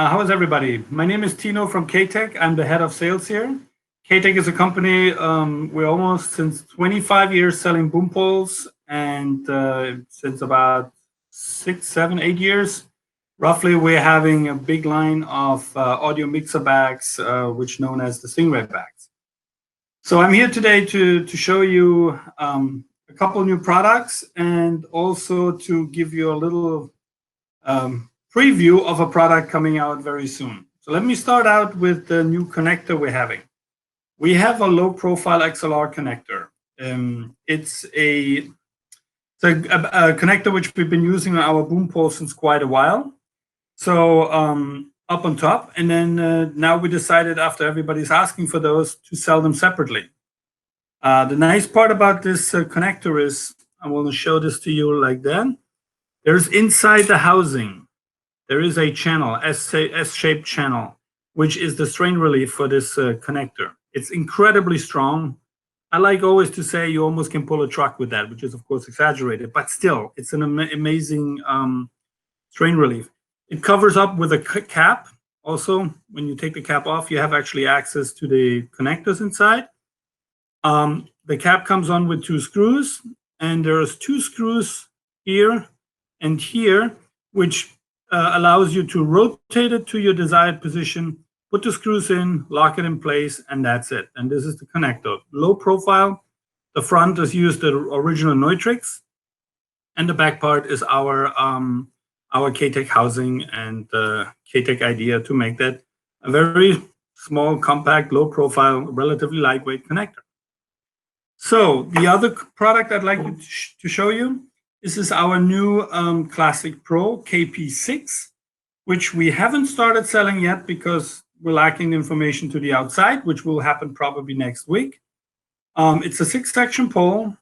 How is everybody? My name is Tino from K-Tek. I'm the head of sales here. K-Tek is a company, we're almost since 25 years selling boom poles, and since about 6, 7, 8 years, roughly, we're having a big line of audio mixer bags, which known as the Stingray bags. So I'm here today to show you a couple new products and also to give you a little preview of a product coming out very soon. So let me start out with the new connector we're having. We have a low profile XLR connector. It's a connector which we've been using on our boom pole since quite a while. So up on top, and then now we decided, after everybody's asking for those, to sell them separately. The nice part about this connector is, I want to show this to you like that. There's inside the housing, there is a channel, S-shaped channel, which is the strain relief for this connector. It's incredibly strong. I like always to say you almost can pull a truck with that, which is of course exaggerated, but still, it's an amazing strain relief. It covers up with a cap. Also, when you take the cap off, you have actually access to the connectors inside. The cap comes on with 2 screws, and there's 2 screws here and here, which allows you to rotate it to your desired position, put the screws in, lock it in place, and that's it. And this is the connector. Low profile. The front is used the original Neutrix, and the back part is our K-Tek housing and K-Tek idea to make that a very small, compact, low profile, relatively lightweight connector. So the other product I'd like to show you, this is our new KlassicPro KP6, which we haven't started selling yet because we're lacking information to the outside, which will happen probably next week. It's a 6-section pole.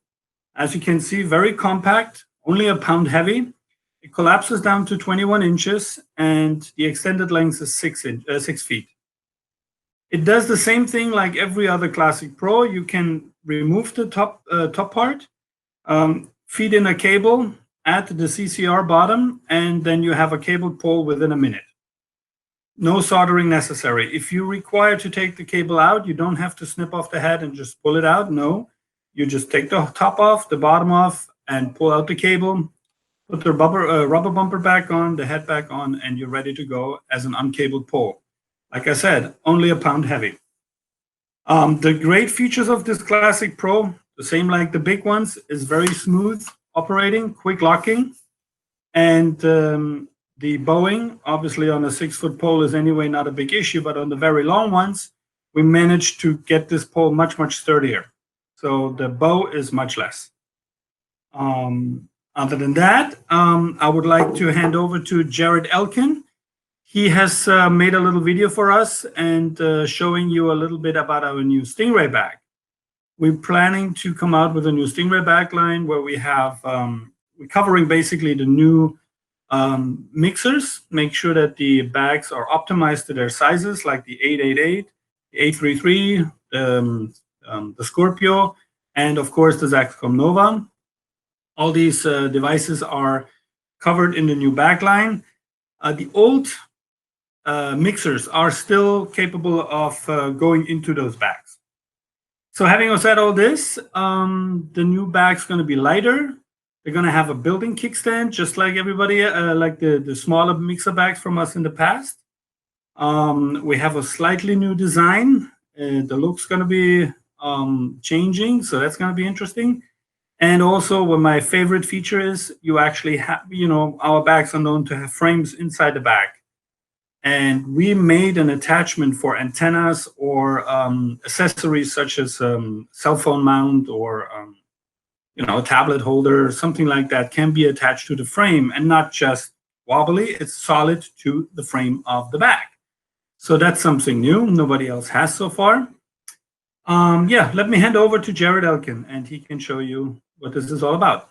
As you can see, very compact, only a pound heavy. It collapses down to 21 inches, and the extended length is 6 feet. It does the same thing like every other KlassicPro. You can remove the top part, feed in a cable, add the CCR bottom, and then you have a cabled pole within a minute. No soldering necessary. If you require to take the cable out, you don't have to snip off the head and just pull it out. No, you just take the top off, the bottom off, and pull out the cable, put the rubber bumper back on, the head back on, and you're ready to go as an uncabled pole. Like I said, only a pound heavy. The great features of this KlassicPro, the same like the big ones, is very smooth operating, quick locking, and the bowing, obviously on a 6-foot pole, is anyway not a big issue, but on the very long ones, we managed to get this pole much, much sturdier. So the bow is much less. Other than that, I would like to hand over to Jared Elkin. He has made a little video for us and showing you a little bit about our new Stingray bag. We're planning to come out with a new Stingray bag line where we have, we're covering basically the new mixers, make sure that the bags are optimized to their sizes, like the 888, the 833, the Scorpio, and of course the Zaxcom Nova. All these devices are covered in the new bag line. The old mixers are still capable of going into those bags. So having said all this, the new bag's going to be lighter. They're going to have a built-in kickstand, just like everybody, like the smaller mixer bags from us in the past. We have a slightly new design. The look's going to be changing, so that's going to be interesting. And also, what my favorite feature is, you actually have, our bags are known to have frames inside the bag. And we made an attachment for antennas or accessories such as cell phone mount or a tablet holder, something like that can be attached to the frame and not just wobbly, it's solid to the frame of the bag. So that's something new, nobody else has so far. Yeah, let me hand over to Jared Elkin and he can show you what this is all about.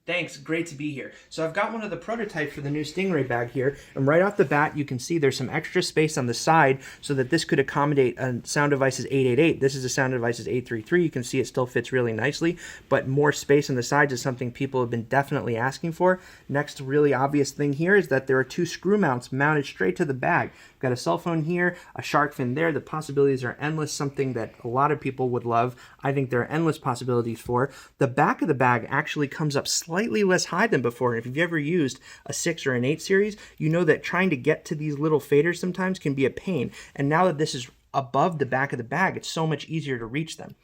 Thanks, great to be here. So I've got one of the prototypes for the new Stingray bag here, and right off the bat you can see there's some extra space on the side so that this could accommodate a Sound Devices 888. This is a Sound Devices 833. You can see it still fits really nicely, but more space on the sides is something people have been definitely asking for. Next really obvious thing here is that there are two screw mounts mounted straight to the bag. We've got a cell phone here, a shark fin there. The possibilities are endless, something that a lot of people would love. I think there are endless possibilities for. The back of the bag actually comes up slightly less high than before. If you've ever used a 6 or an 8 series, you know that trying to get to these little faders sometimes can be a pain. And now that this is above the back of the bag, it's so much easier to reach them.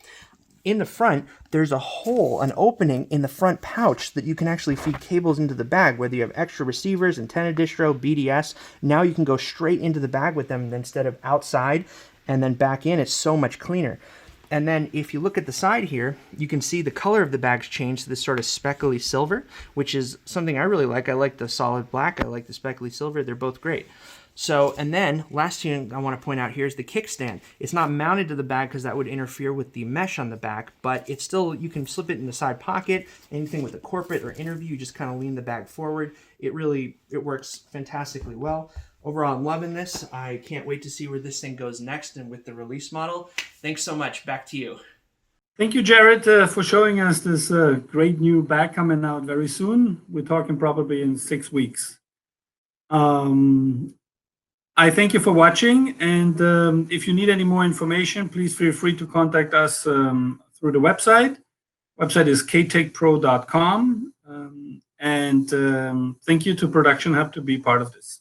In the front, there's a hole, an opening in the front pouch that you can actually feed cables into the bag, whether you have extra receivers, antenna distro, BDS. Now you can go straight into the bag with them instead of outside and then back in. It's so much cleaner. And then if you look at the side here, you can see the color of the bag's changed to this sort of speckly silver, which is something I really like. I like the solid black. I like the speckly silver. They're both great. So, and then last thing I want to point out here is the kickstand. It's not mounted to the bag because that would interfere with the mesh on the back, but it's still, you can slip it in the side pocket. Anything with a corporate or interview, you just kind of lean the bag forward. It works fantastically well. Overall, I'm loving this. I can't wait to see where this thing goes next and with the release model. Thanks so much. Back to you. Thank you, Jared, for showing us this great new bag coming out very soon. We're talking probably in 6 weeks. I thank you for watching, and if you need any more information, please feel free to contact us through the website. Website is ktekpro.com, and thank you to Production Hub to be part of this.